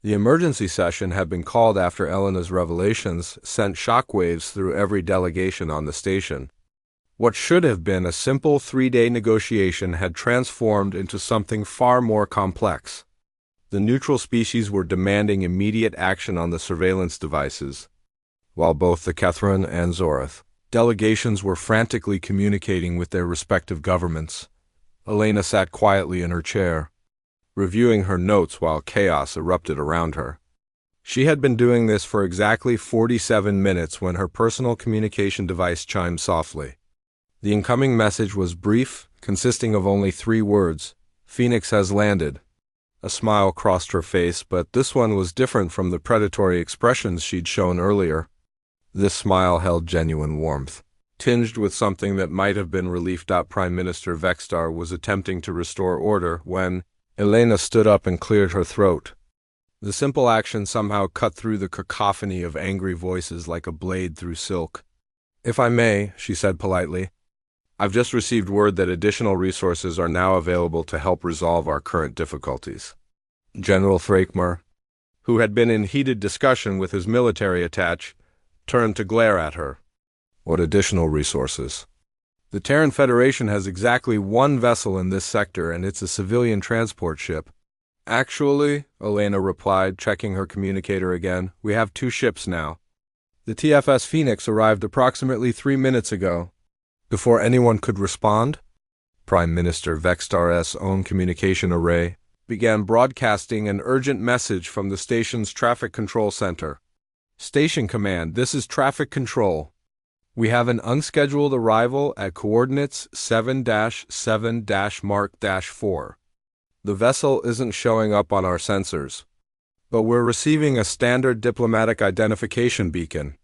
The emergency session had been called after Elena's revelations sent shockwaves through every delegation on the station. What should have been a simple 3-day negotiation had transformed into something far more complex. The neutral species were demanding immediate action on the surveillance devices, while both the Kethran and Zorath delegations were frantically communicating with their respective governments. Elena sat quietly in her chair, reviewing her notes while chaos erupted around her. She had been doing this for exactly 47 minutes when her personal communication device chimed softly. The incoming message was brief, consisting of only 3 words: "Phoenix has landed." A smile crossed her face, but this one was different from the predatory expressions she'd shown earlier. This smile held genuine warmth, tinged with something that might have been relief. Prime Minister Vexstar was attempting to restore order when Elena stood up and cleared her throat. The simple action somehow cut through the cacophony of angry voices like a blade through silk. "If I may," she said politely, "I've just received word that additional resources are now available to help resolve our current difficulties." General Thrakmer, who had been in heated discussion with his military attaché, turned to glare at her. "What additional resources?" "The Terran Federation has exactly 1 vessel in this sector, and it's a civilian transport ship." "Actually," Elena replied, checking her communicator again, "we have 2 ships now. The TFS Phoenix arrived approximately 3 minutes ago." Before anyone could respond, Prime Minister Vexstar's own communication array began broadcasting an urgent message from the station's traffic control center. "Station Command, this is traffic control. We have an unscheduled arrival at coordinates 7-7-Mark-4. The vessel isn't showing up on our sensors, but we're receiving a standard diplomatic identification beacon."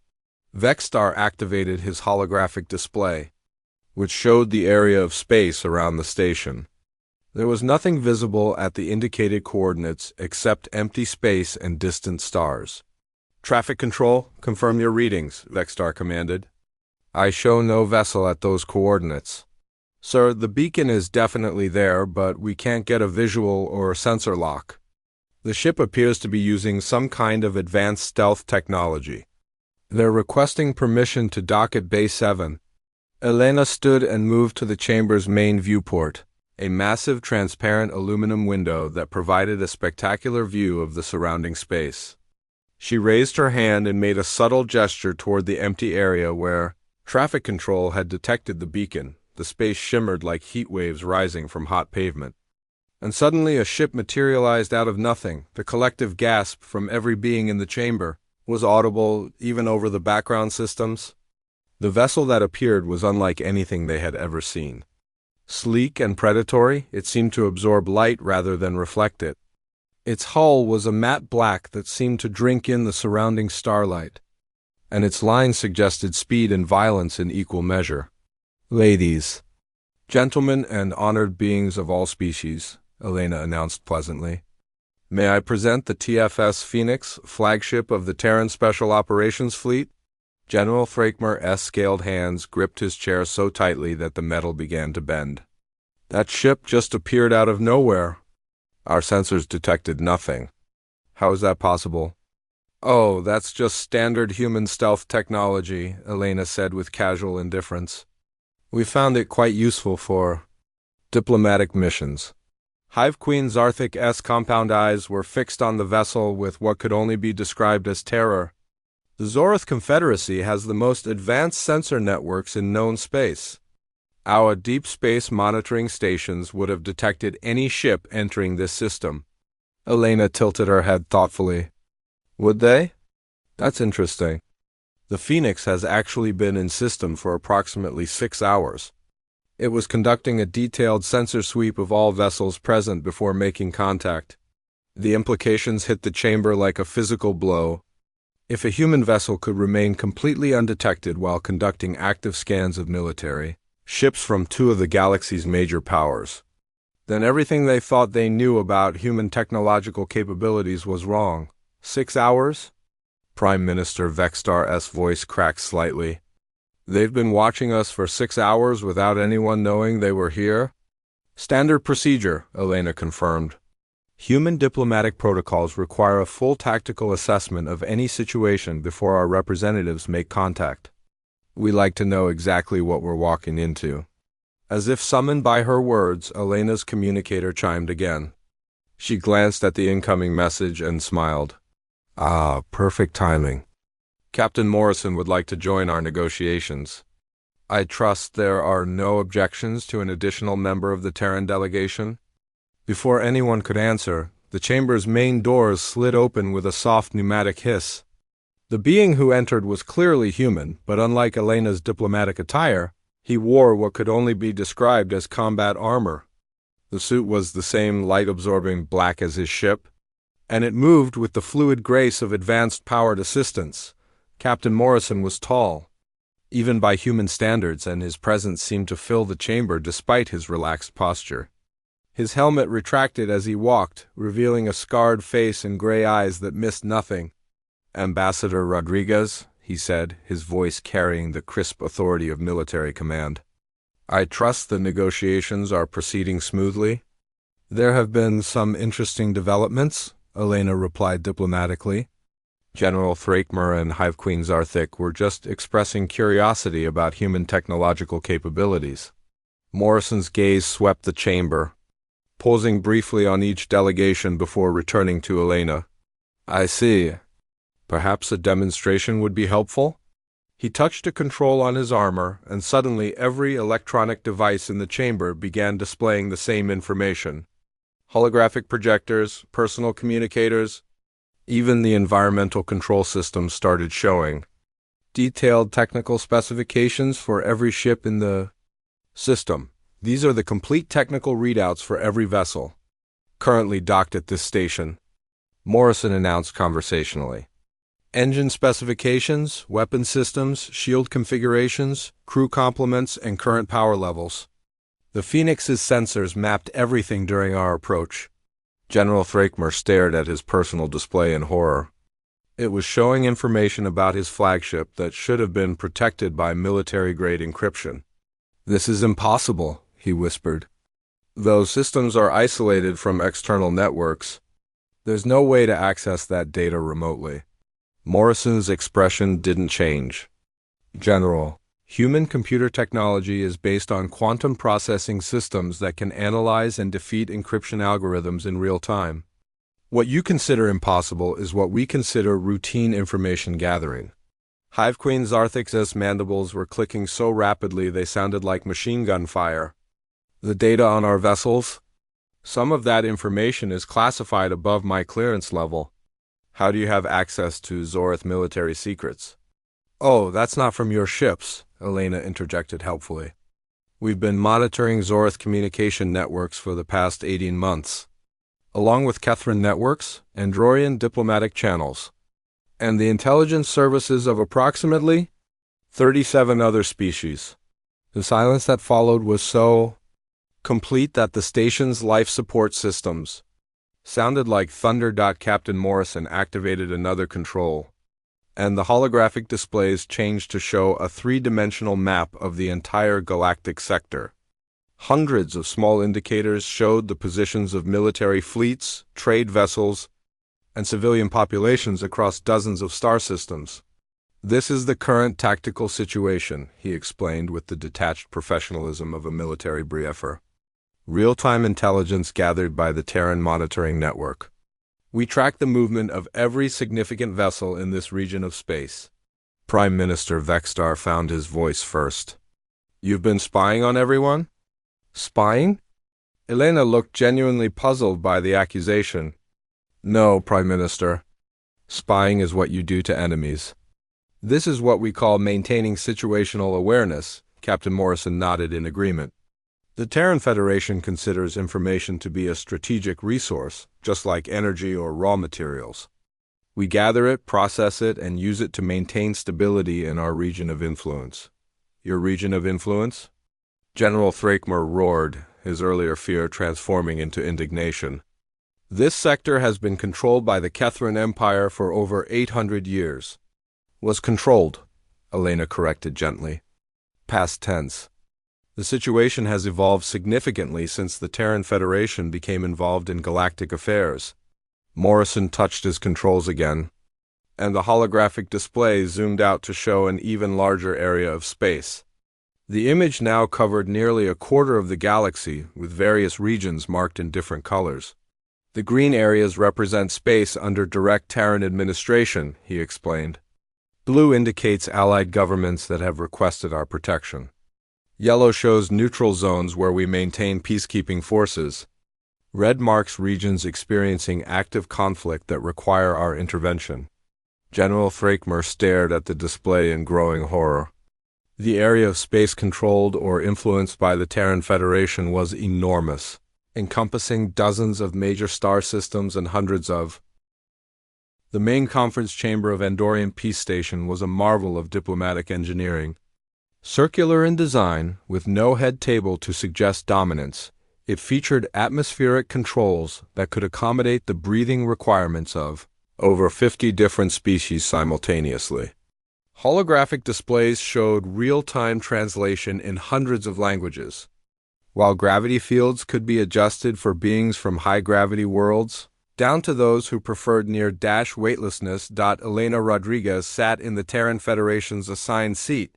Vexstar activated his holographic display, which showed the area of space around the station. There was nothing visible at the indicated coordinates except empty space and distant stars. "Traffic control, confirm your readings," Vexstar commanded. "I show no vessel at those coordinates." "Sir, the beacon is definitely there, but we can't get a visual or sensor lock. The ship appears to be using some kind of advanced stealth technology. They're requesting permission to dock at Bay 7. Elena stood and moved to the chamber's main viewport, a massive transparent aluminum window that provided a spectacular view of the surrounding space. She raised her hand and made a subtle gesture toward the empty area where traffic control had detected the beacon. The space shimmered like heat waves rising from hot pavement. And suddenly a ship materialized out of nothing. The collective gasp from every being in the chamber was audible even over the background systems. The vessel that appeared was unlike anything they had ever seen. Sleek and predatory, it seemed to absorb light rather than reflect it. Its hull was a matte black that seemed to drink in the surrounding starlight, and its lines suggested speed and violence in equal measure. "Ladies, gentlemen, and honored beings of all species," Elena announced pleasantly, "may I present the TFS Phoenix, flagship of the Terran Special Operations Fleet?" General Thrakmer's scaled hands gripped his chair so tightly that the metal began to bend. "That ship just appeared out of nowhere. Our sensors detected nothing. How is that possible?" "Oh, that's just standard human stealth technology," Elena said with casual indifference. "We found it quite useful for diplomatic missions." Hive Queen Zarthik's compound eyes were fixed on the vessel with what could only be described as terror. "The Zorath Confederacy has the most advanced sensor networks in known space. Our deep space monitoring stations would have detected any ship entering this system." Elena tilted her head thoughtfully. "Would they? That's interesting. The Phoenix has actually been in system for approximately 6 hours. It was conducting a detailed sensor sweep of all vessels present before making contact. The implications hit the chamber like a physical blow. If a human vessel could remain completely undetected while conducting active scans of military ships from 2 of the galaxy's major powers, then everything they thought they knew about human technological capabilities was wrong. 6 hours? Prime Minister Vexstar's voice cracked slightly. "They've been watching us for 6 hours without anyone knowing they were here?" "Standard procedure," Elena confirmed. Human diplomatic protocols require a full tactical assessment of any situation before our representatives make contact. We like to know exactly what we're walking into. As if summoned by her words, Elena's communicator chimed again. She glanced at the incoming message and smiled. Ah, perfect timing. Captain Morrison would like to join our negotiations. I trust there are no objections to an additional member of the Terran delegation? Before anyone could answer, the chamber's main doors slid open with a soft pneumatic hiss. The being who entered was clearly human, but unlike Elena's diplomatic attire, he wore what could only be described as combat armor. The suit was the same light-absorbing black as his ship, and it moved with the fluid grace of advanced powered assistance. Captain Morrison was tall, even by human standards, and his presence seemed to fill the chamber despite his relaxed posture. His helmet retracted as he walked, revealing a scarred face and gray eyes that missed nothing. "Ambassador Rodriguez," he said, his voice carrying the crisp authority of military command. "I trust the negotiations are proceeding smoothly." "There have been some interesting developments," Elena replied diplomatically. General Thrakmer and Hive Queen Zarthik were just expressing curiosity about human technological capabilities. Morrison's gaze swept the chamber, pausing briefly on each delegation before returning to Elena. "I see. Perhaps a demonstration would be helpful?" He touched a control on his armor, and suddenly every electronic device in the chamber began displaying the same information. Holographic projectors, personal communicators, even the environmental control system started showing. Detailed technical specifications for every ship in the system. These are the complete technical readouts for every vessel currently docked at this station, Morrison announced conversationally. Engine specifications, weapon systems, shield configurations, crew complements, and current power levels. The Phoenix's sensors mapped everything during our approach. General Thrakmer stared at his personal display in horror. It was showing information about his flagship that should have been protected by military-grade encryption. "This is impossible," he whispered. "Those systems are isolated from external networks. There's no way to access that data remotely." Morrison's expression didn't change. "General, human computer technology is based on quantum processing systems that can analyze and defeat encryption algorithms in real time. What you consider impossible is what we consider routine information gathering." Hive Queen Zarthik's mandibles were clicking so rapidly they sounded like machine gun fire. "The data on our vessels? Some of that information is classified above my clearance level. How do you have access to Zorith military secrets?" "Oh, that's not from your ships," Elena interjected helpfully. "We've been monitoring Zorith communication networks for the past 18 months, along with Kethran networks, Androian diplomatic channels, and the intelligence services of approximately 37 other species." The silence that followed was so complete that the station's life support systems sounded like thunder. Captain Morrison activated another control, and the holographic displays changed to show a three-dimensional map of the entire galactic sector. Hundreds of small indicators showed the positions of military fleets, trade vessels, and civilian populations across dozens of star systems. "This is the current tactical situation," he explained with the detached professionalism of a military briefer. "Real-time intelligence gathered by the Terran Monitoring Network. We track the movement of every significant vessel in this region of space." Prime Minister Vexstar found his voice first. "You've been spying on everyone?" "Spying?" Elena looked genuinely puzzled by the accusation. "No, Prime Minister. Spying is what you do to enemies. This is what we call maintaining situational awareness." Captain Morrison nodded in agreement. "The Terran Federation considers information to be a strategic resource, just like energy or raw materials. We gather it, process it, and use it to maintain stability in our region of influence." "Your region of influence?" General Thrakmer roared, his earlier fear transforming into indignation. "This sector has been controlled by the Kethran Empire for over 800 years. "Was controlled," Elena corrected gently. Past tense. The situation has evolved significantly since the Terran Federation became involved in galactic affairs. Morrison touched his controls again, and the holographic display zoomed out to show an even larger area of space. The image now covered nearly a quarter of the galaxy, with various regions marked in different colors. The green areas represent space under direct Terran administration, he explained. Blue indicates allied governments that have requested our protection. Yellow shows neutral zones where we maintain peacekeeping forces. Red marks regions experiencing active conflict that require our intervention. General Thrakmer stared at the display in growing horror. The area of space controlled or influenced by the Terran Federation was enormous, encompassing dozens of major star systems and hundreds of. The main conference chamber of Andorian Peace Station was a marvel of diplomatic engineering. Circular in design, with no head table to suggest dominance, it featured atmospheric controls that could accommodate the breathing requirements of over 50 different species simultaneously. Holographic displays showed real-time translation in hundreds of languages. While gravity fields could be adjusted for beings from high-gravity worlds, down to those who preferred near-dash weightlessness. Elena Rodriguez sat in the Terran Federation's assigned seat,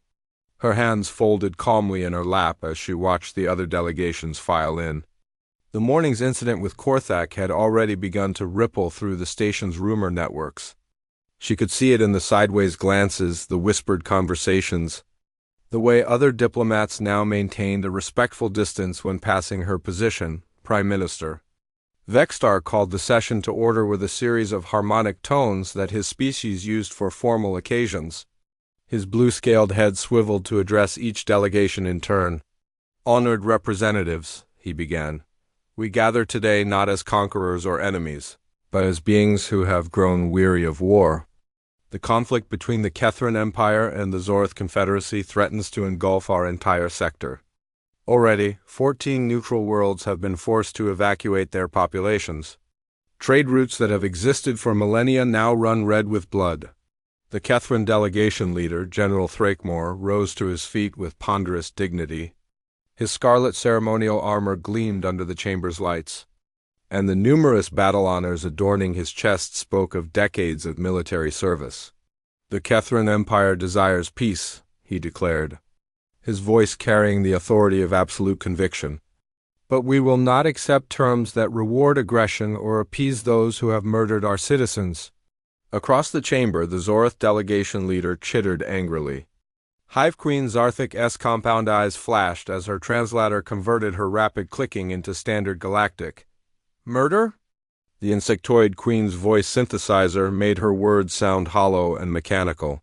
her hands folded calmly in her lap as she watched the other delegations file in. The morning's incident with Korthak had already begun to ripple through the station's rumor networks. She could see it in the sideways glances, the whispered conversations, the way other diplomats now maintained a respectful distance when passing her position, Prime Minister. Vexstar called the session to order with a series of harmonic tones that his species used for formal occasions. His blue-scaled head swiveled to address each delegation in turn. "Honored representatives," he began, "we gather today not as conquerors or enemies, but as beings who have grown weary of war. The conflict between the Kethran Empire and the Zorth Confederacy threatens to engulf our entire sector. Already, 14 neutral worlds have been forced to evacuate their populations. Trade routes that have existed for millennia now run red with blood." The Kethran delegation leader, General Thrakmer, rose to his feet with ponderous dignity. His scarlet ceremonial armor gleamed under the chamber's lights, and the numerous battle honors adorning his chest spoke of decades of military service. "The Kethran Empire desires peace," he declared, his voice carrying the authority of absolute conviction. "But we will not accept terms that reward aggression or appease those who have murdered our citizens." Across the chamber, the Zorth delegation leader chittered angrily. Hive Queen Zarthik's compound eyes flashed as her translator converted her rapid clicking into standard galactic. "Murder?" The insectoid queen's voice synthesizer made her words sound hollow and mechanical.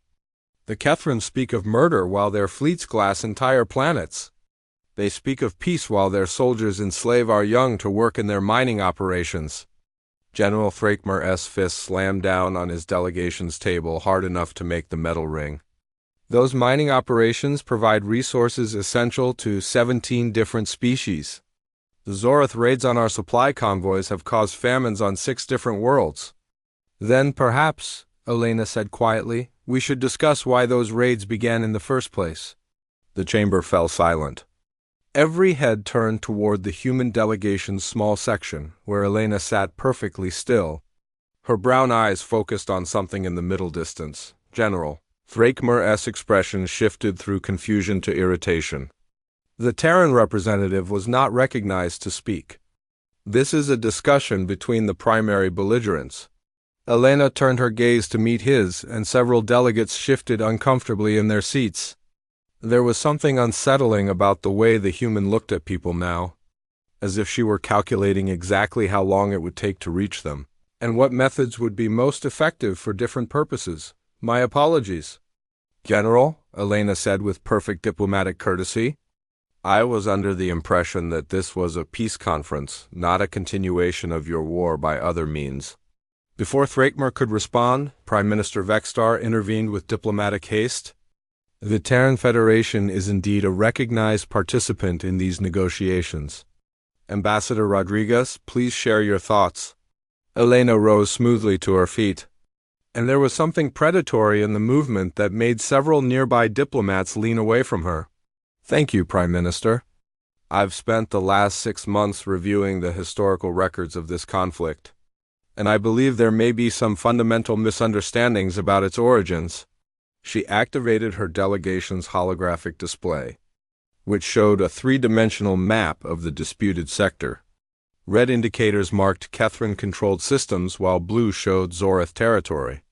"The Kethran speak of murder while their fleets glass entire planets. They speak of peace while their soldiers enslave our young to work in their mining operations." General Thrakmer's fist slammed down on his delegation's table hard enough to make the metal ring. "Those mining operations provide resources essential to 17 different species. The Zorth raids on our supply convoys have caused famines on 6 different worlds." "Then perhaps," Elena said quietly, "we should discuss why those raids began in the first place." The chamber fell silent. Every head turned toward the human delegation's small section, where Elena sat perfectly still. Her brown eyes focused on something in the middle distance. General Thrakmer's expression shifted through confusion to irritation. The Terran representative was not recognized to speak. "This is a discussion between the primary belligerents." Elena turned her gaze to meet his, and several delegates shifted uncomfortably in their seats. There was something unsettling about the way the human looked at people now, as if she were calculating exactly how long it would take to reach them, and what methods would be most effective for different purposes. "My apologies." "General," Elena said with perfect diplomatic courtesy, "I was under the impression that this was a peace conference, not a continuation of your war by other means." Before Thrakmer could respond, Prime Minister Vexstar intervened with diplomatic haste. "The Terran Federation is indeed a recognized participant in these negotiations. Ambassador Rodriguez, please share your thoughts." Elena rose smoothly to her feet, and there was something predatory in the movement that made several nearby diplomats lean away from her. Thank you, Prime Minister. I've spent the last 6 months reviewing the historical records of this conflict, and I believe there may be some fundamental misunderstandings about its origins. She activated her delegation's holographic display, which showed a three-dimensional map of the disputed sector. Red indicators marked Kethrin-controlled systems, while blue showed Zorith territory.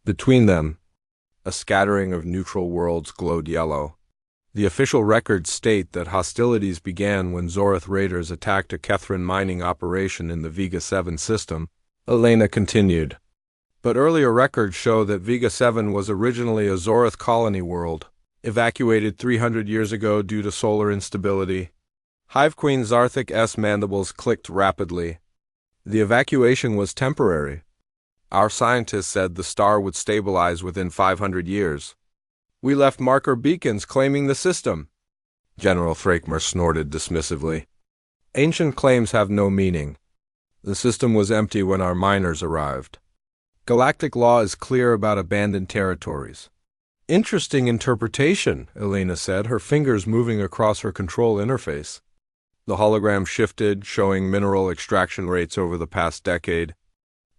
Between them, a scattering of neutral worlds glowed yellow. The official records state that hostilities began when Zorith raiders attacked a Kethrin mining operation in the Vega 7 system. Elena continued. But earlier records show that Vega 7 was originally a Zorith colony world, evacuated 300 years ago due to solar instability. Hive Queen Zarthik's mandibles clicked rapidly. The evacuation was temporary. Our scientists said the star would stabilize within 500 years. We left marker beacons claiming the system. General Thrakmer snorted dismissively. Ancient claims have no meaning. The system was empty when our miners arrived. Galactic law is clear about abandoned territories. Interesting interpretation, Elena said, her fingers moving across her control interface. The hologram shifted, showing mineral extraction rates over the past decade,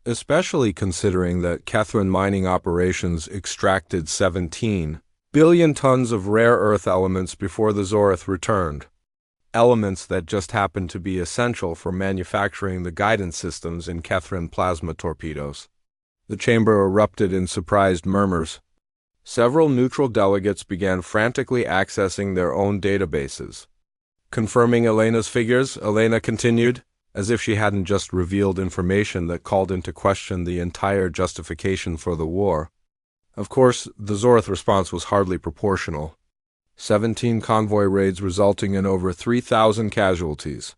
especially considering that Kethrin mining operations extracted 17 billion tons of rare earth elements before the Zorith returned. Elements that just happened to be essential for manufacturing the guidance systems in Kethrin plasma torpedoes. The chamber erupted in surprised murmurs. Several neutral delegates began frantically accessing their own databases. Confirming Elena's figures, Elena continued, as if she hadn't just revealed information that called into question the entire justification for the war. Of course, the Zorith response was hardly proportional. 17 convoy raids resulting in over 3,000 casualties,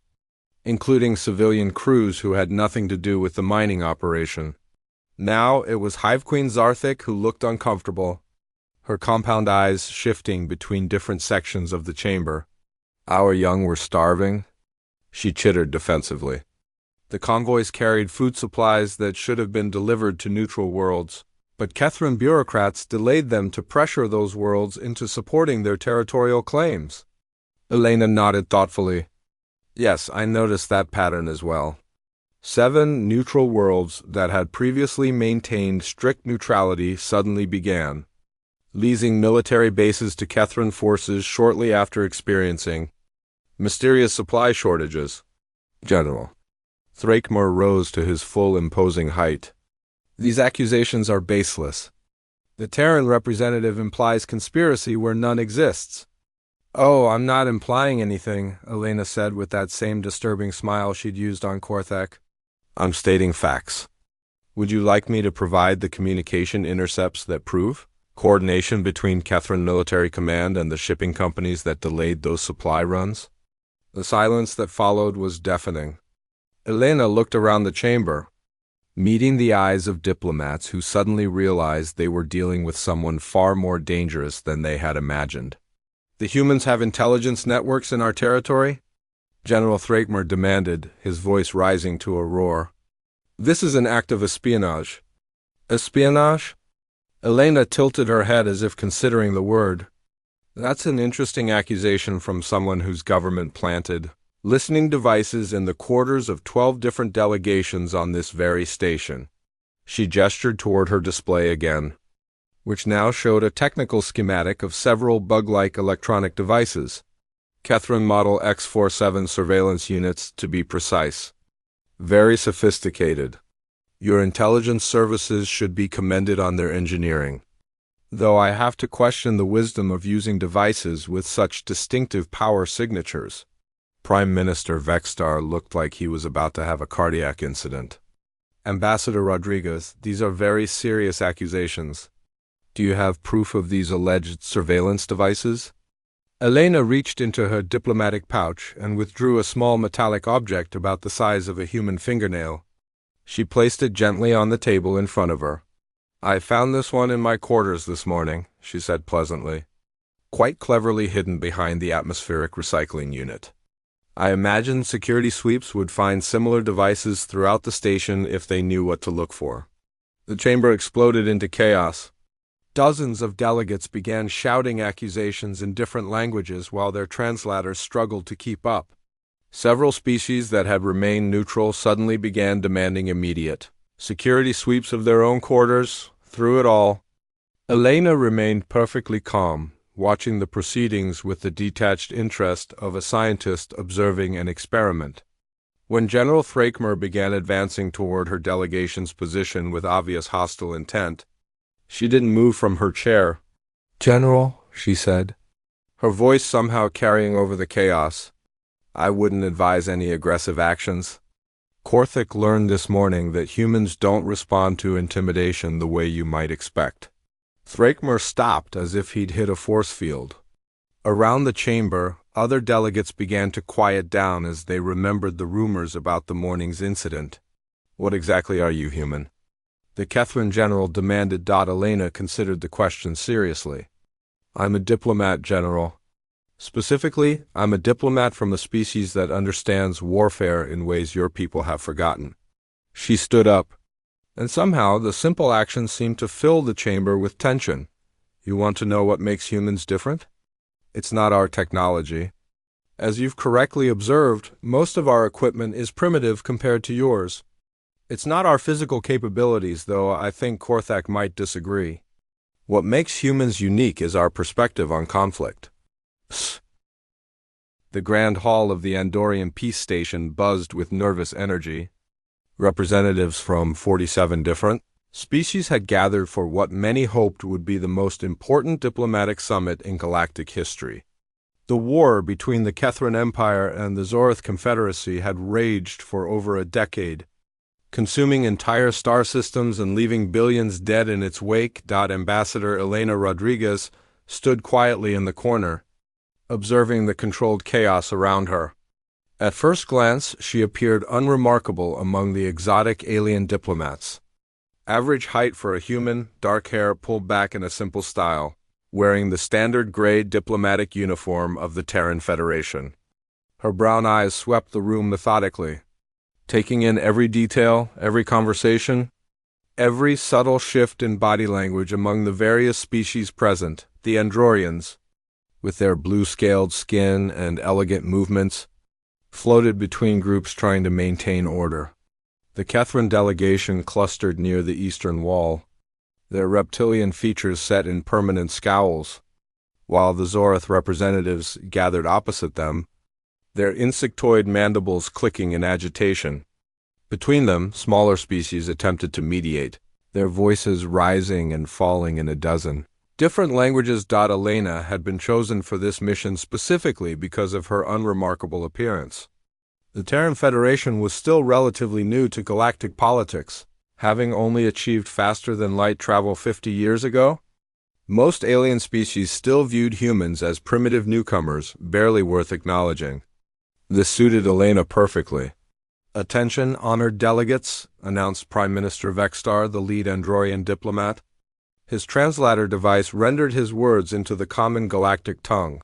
including civilian crews who had nothing to do with the mining operation. Now it was Hive Queen Zarthik who looked uncomfortable, her compound eyes shifting between different sections of the chamber. Our young were starving, she chittered defensively. The convoys carried food supplies that should have been delivered to neutral worlds, but Kethrin bureaucrats delayed them to pressure those worlds into supporting their territorial claims. Elena nodded thoughtfully. Yes, I noticed that pattern as well. 7 neutral worlds that had previously maintained strict neutrality suddenly began leasing military bases to Kethrin forces shortly after experiencing mysterious supply shortages. General Thrakmer rose to his full imposing height. These accusations are baseless. The Terran representative implies conspiracy where none exists. Oh, I'm not implying anything, Elena said with that same disturbing smile she'd used on Korthek. I'm stating facts. Would you like me to provide the communication intercepts that prove coordination between Kethrin Military Command and the shipping companies that delayed those supply runs? The silence that followed was deafening. Elena looked around the chamber, meeting the eyes of diplomats who suddenly realized they were dealing with someone far more dangerous than they had imagined. The humans have intelligence networks in our territory? General Thrakmer demanded, his voice rising to a roar. This is an act of espionage. Espionage? Elena tilted her head as if considering the word. That's an interesting accusation from someone whose government planted listening devices in the quarters of 12 different delegations on this very station. She gestured toward her display again, which now showed a technical schematic of several bug-like electronic devices. Kethrin Model X-47 surveillance units, to be precise. Very sophisticated. Your intelligence services should be commended on their engineering. Though I have to question the wisdom of using devices with such distinctive power signatures. Prime Minister Vexstar looked like he was about to have a cardiac incident. Ambassador Rodriguez, these are very serious accusations. Do you have proof of these alleged surveillance devices? Elena reached into her diplomatic pouch and withdrew a small metallic object about the size of a human fingernail. She placed it gently on the table in front of her. I found this one in my quarters this morning, she said pleasantly, quite cleverly hidden behind the atmospheric recycling unit. I imagine security sweeps would find similar devices throughout the station if they knew what to look for. The chamber exploded into chaos. Dozens of delegates began shouting accusations in different languages while their translators struggled to keep up. Several species that had remained neutral suddenly began demanding immediate security sweeps of their own quarters. Through it all, Elena remained perfectly calm, watching the proceedings with the detached interest of a scientist observing an experiment. When General Thrakmer began advancing toward her delegation's position with obvious hostile intent, she didn't move from her chair. "General," she said, her voice somehow carrying over the chaos, "I wouldn't advise any aggressive actions. Korthik learned this morning that humans don't respond to intimidation the way you might expect." Thrakmer stopped as if he'd hit a force field. Around the chamber, other delegates began to quiet down as they remembered the rumors about the morning's incident. "What exactly are you, human?" the Kethran general demanded. Elena considered the question seriously. "I'm a diplomat, General. Specifically, I'm a diplomat from a species that understands warfare in ways your people have forgotten." She stood up, and somehow the simple action seemed to fill the chamber with tension. "You want to know what makes humans different? It's not our technology. As you've correctly observed, most of our equipment is primitive compared to yours. It's not our physical capabilities, though I think Korthak might disagree. What makes humans unique is our perspective on conflict." Psst. The grand hall of the Andorian Peace Station buzzed with nervous energy. Representatives from 47 different species had gathered for what many hoped would be the most important diplomatic summit in galactic history. The war between the Kethran Empire and the Zorth Confederacy had raged for over a decade, consuming entire star systems and leaving billions dead in its wake. Ambassador Elena Rodriguez stood quietly in the corner, observing the controlled chaos around her. At first glance, she appeared unremarkable among the exotic alien diplomats. Average height for a human, dark hair pulled back in a simple style, wearing the standard gray diplomatic uniform of the Terran Federation. Her brown eyes swept the room methodically, taking in every detail, every conversation, every subtle shift in body language among the various species present. The Andorians, with their blue-scaled skin and elegant movements, floated between groups trying to maintain order. The Kethran delegation clustered near the eastern wall, their reptilian features set in permanent scowls, while the Zorth representatives gathered opposite them, their insectoid mandibles clicking in agitation. Between them, smaller species attempted to mediate, their voices rising and falling in a dozen. Different languages. Elena had been chosen for this mission specifically because of her unremarkable appearance. The Terran Federation was still relatively new to galactic politics, having only achieved faster-than-light travel 50 years ago. Most alien species still viewed humans as primitive newcomers, barely worth acknowledging. This suited Elena perfectly. "Attention, honored delegates," announced Prime Minister Vexstar, the lead Andorian diplomat. His translator device rendered his words into the common galactic tongue.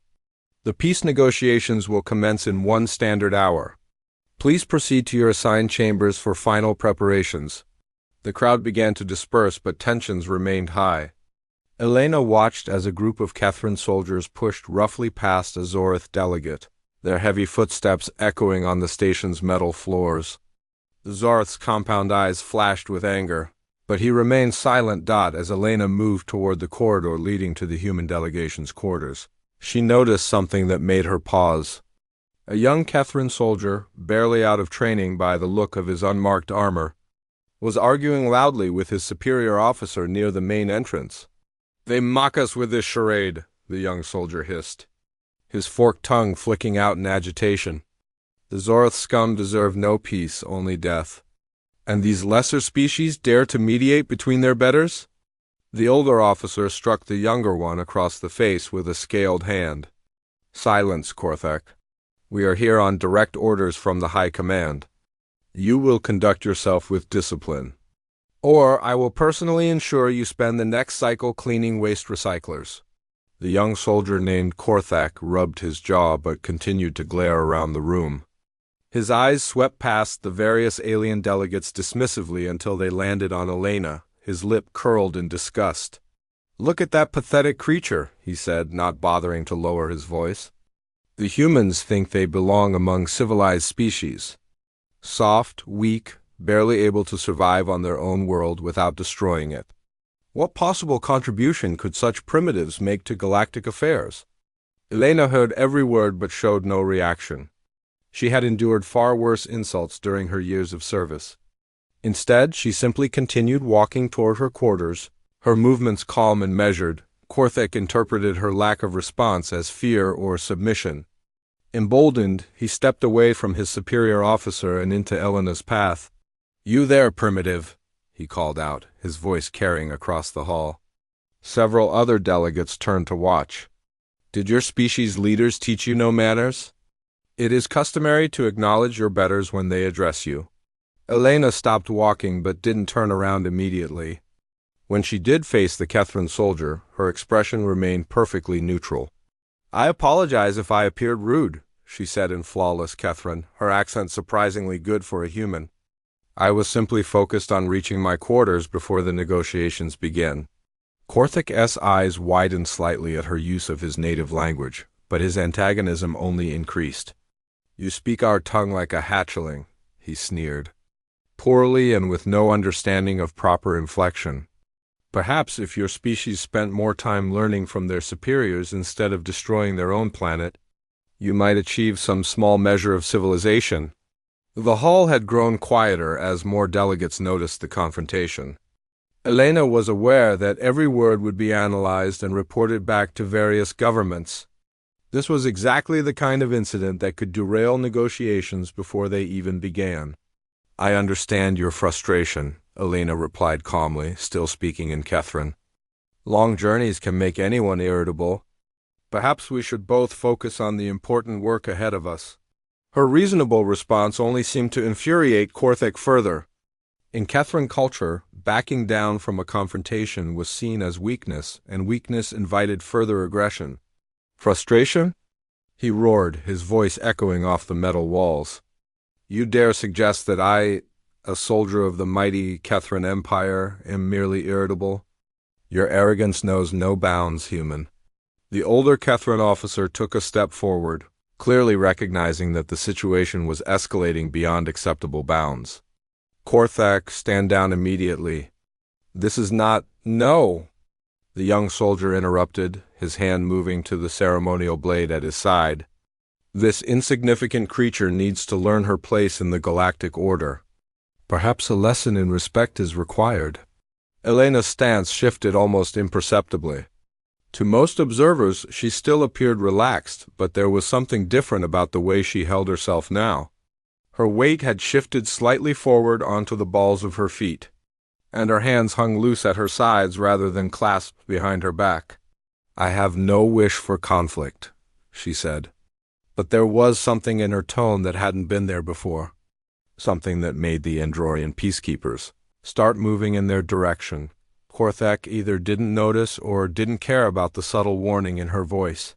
"The peace negotiations will commence in 1 standard hour. Please proceed to your assigned chambers for final preparations." The crowd began to disperse, but tensions remained high. Elena watched as a group of Kethran soldiers pushed roughly past a Zorth delegate, their heavy footsteps echoing on the station's metal floors. The Zorth's compound eyes flashed with anger, but he remained silent. As Elena moved toward the corridor leading to the human delegation's quarters, she noticed something that made her pause. A young Kethran soldier, barely out of training by the look of his unmarked armor, was arguing loudly with his superior officer near the main entrance. "They mock us with this charade," the young soldier hissed, his forked tongue flicking out in agitation. "The Zorth scum deserve no peace, only death. And these lesser species dare to mediate between their betters?" The older officer struck the younger one across the face with a scaled hand. "Silence, Korthak. We are here on direct orders from the High Command. You will conduct yourself with discipline, or I will personally ensure you spend the next cycle cleaning waste recyclers." The young soldier named Korthak rubbed his jaw but continued to glare around the room. His eyes swept past the various alien delegates dismissively until they landed on Elena, his lip curled in disgust. Look at that pathetic creature, he said, not bothering to lower his voice. The humans think they belong among civilized species. Soft, weak, barely able to survive on their own world without destroying it. What possible contribution could such primitives make to galactic affairs? Elena heard every word but showed no reaction. She had endured far worse insults during her years of service. Instead, she simply continued walking toward her quarters, her movements calm and measured. Korthek interpreted her lack of response as fear or submission. Emboldened, he stepped away from his superior officer and into Elena's path. "You there, primitive," he called out, his voice carrying across the hall. Several other delegates turned to watch. "Did your species leaders teach you no manners? It is customary to acknowledge your betters when they address you." Elena stopped walking but didn't turn around immediately. When she did face the Kethran soldier, her expression remained perfectly neutral. "I apologize if I appeared rude," she said in flawless Kethran, her accent surprisingly good for a human. "I was simply focused on reaching my quarters before the negotiations began." Korthek's eyes widened slightly at her use of his native language, but his antagonism only increased. "You speak our tongue like a hatchling," he sneered. "Poorly and with no understanding of proper inflection. Perhaps if your species spent more time learning from their superiors instead of destroying their own planet, you might achieve some small measure of civilization." The hall had grown quieter as more delegates noticed the confrontation. Elena was aware that every word would be analyzed and reported back to various governments. This was exactly the kind of incident that could derail negotiations before they even began. "I understand your frustration," Elena replied calmly, still speaking in Kethran. "Long journeys can make anyone irritable. Perhaps we should both focus on the important work ahead of us." Her reasonable response only seemed to infuriate Korthek further. In Kethran culture, backing down from a confrontation was seen as weakness, and weakness invited further aggression. "Frustration?" he roared, his voice echoing off the metal walls. "You dare suggest that I, a soldier of the mighty Kethran Empire, am merely irritable? Your arrogance knows no bounds, human." The older Kethran officer took a step forward, clearly recognizing that the situation was escalating beyond acceptable bounds. "Korthek, stand down immediately." "This is not—" "No!" the young soldier interrupted, his hand moving to the ceremonial blade at his side. "This insignificant creature needs to learn her place in the galactic order. Perhaps a lesson in respect is required." Elena's stance shifted almost imperceptibly. To most observers, she still appeared relaxed, but there was something different about the way she held herself now. Her weight had shifted slightly forward onto the balls of her feet, and her hands hung loose at her sides rather than clasped behind her back. "I have no wish for conflict," she said. But there was something in her tone that hadn't been there before. Something that made the Androrian peacekeepers start moving in their direction. Korthek either didn't notice or didn't care about the subtle warning in her voice.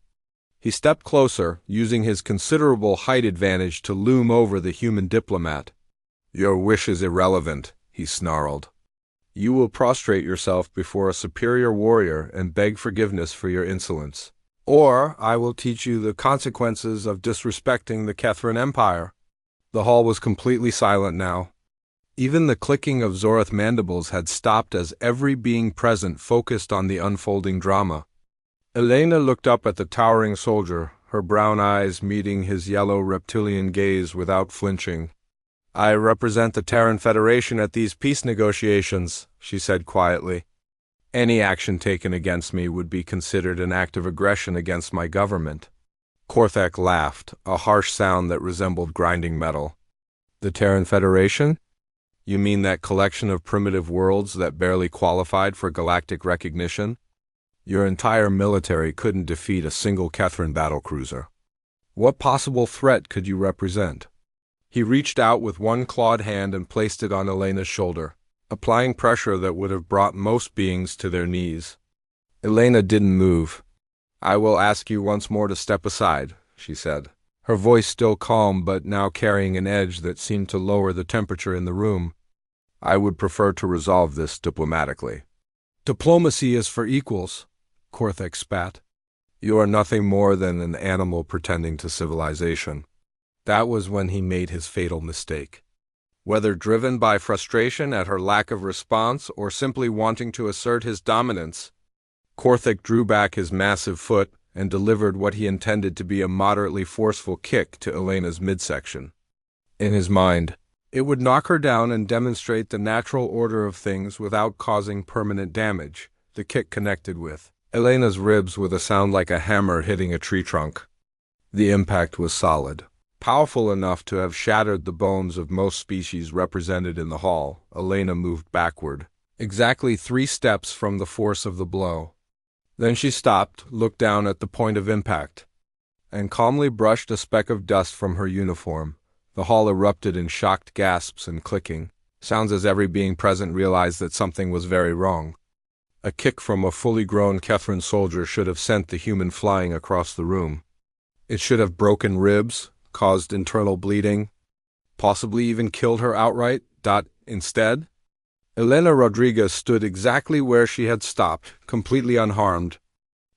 He stepped closer, using his considerable height advantage to loom over the human diplomat. "Your wish is irrelevant," he snarled. "You will prostrate yourself before a superior warrior and beg forgiveness for your insolence. Or I will teach you the consequences of disrespecting the Kethran Empire." The hall was completely silent now. Even the clicking of Zorath mandibles had stopped as every being present focused on the unfolding drama. Elena looked up at the towering soldier, her brown eyes meeting his yellow reptilian gaze without flinching. "I represent the Terran Federation at these peace negotiations," she said quietly. "Any action taken against me would be considered an act of aggression against my government." Korthek laughed, a harsh sound that resembled grinding metal. "The Terran Federation? You mean that collection of primitive worlds that barely qualified for galactic recognition? Your entire military couldn't defeat a single Kethran battlecruiser. What possible threat could you represent?" He reached out with one clawed hand and placed it on Elena's shoulder, applying pressure that would have brought most beings to their knees. Elena didn't move. "I will ask you once more to step aside," she said, her voice still calm but now carrying an edge that seemed to lower the temperature in the room. "I would prefer to resolve this diplomatically." Diplomacy is for equals, Korthek spat. You are nothing more than an animal pretending to civilization. That was when he made his fatal mistake. Whether driven by frustration at her lack of response or simply wanting to assert his dominance, Korthek drew back his massive foot and delivered what he intended to be a moderately forceful kick to Elena's midsection. In his mind, it would knock her down and demonstrate the natural order of things without causing permanent damage. The kick connected with Elena's ribs with a sound like a hammer hitting a tree trunk. The impact was solid, powerful enough to have shattered the bones of most species represented in the hall. Elena moved backward, exactly 3 steps from the force of the blow. Then she stopped, looked down at the point of impact, and calmly brushed a speck of dust from her uniform. The hall erupted in shocked gasps and clicking, sounds as every being present realized that something was very wrong. A kick from a fully grown Kethran soldier should have sent the human flying across the room. It should have broken ribs, caused internal bleeding, possibly even killed her outright. Instead, Elena Rodriguez stood exactly where she had stopped, completely unharmed,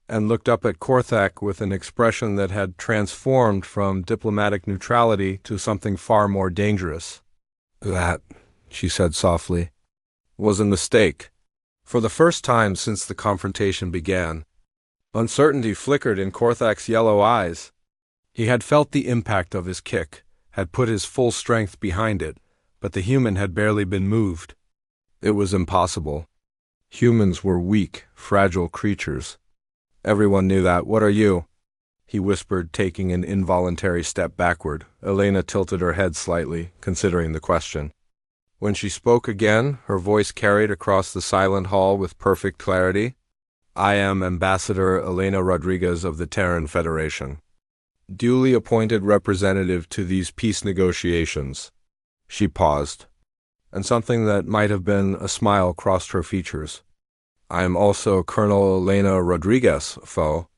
and looked up at Korthek with an expression that had transformed from diplomatic neutrality to something far more dangerous. That, she said softly, was a mistake. For the first time since the confrontation began, uncertainty flickered in Korthek's yellow eyes. He had felt the impact of his kick, had put his full strength behind it, but the human had barely been moved. It was impossible. Humans were weak, fragile creatures. Everyone knew that. What are you? He whispered, taking an involuntary step backward. Elena tilted her head slightly, considering the question. When she spoke again, her voice carried across the silent hall with perfect clarity. I am Ambassador Elena Rodriguez of the Terran Federation, duly appointed representative to these peace negotiations. She paused, and something that might have been a smile crossed her features. I am also Colonel Elena Rodriguez, foe.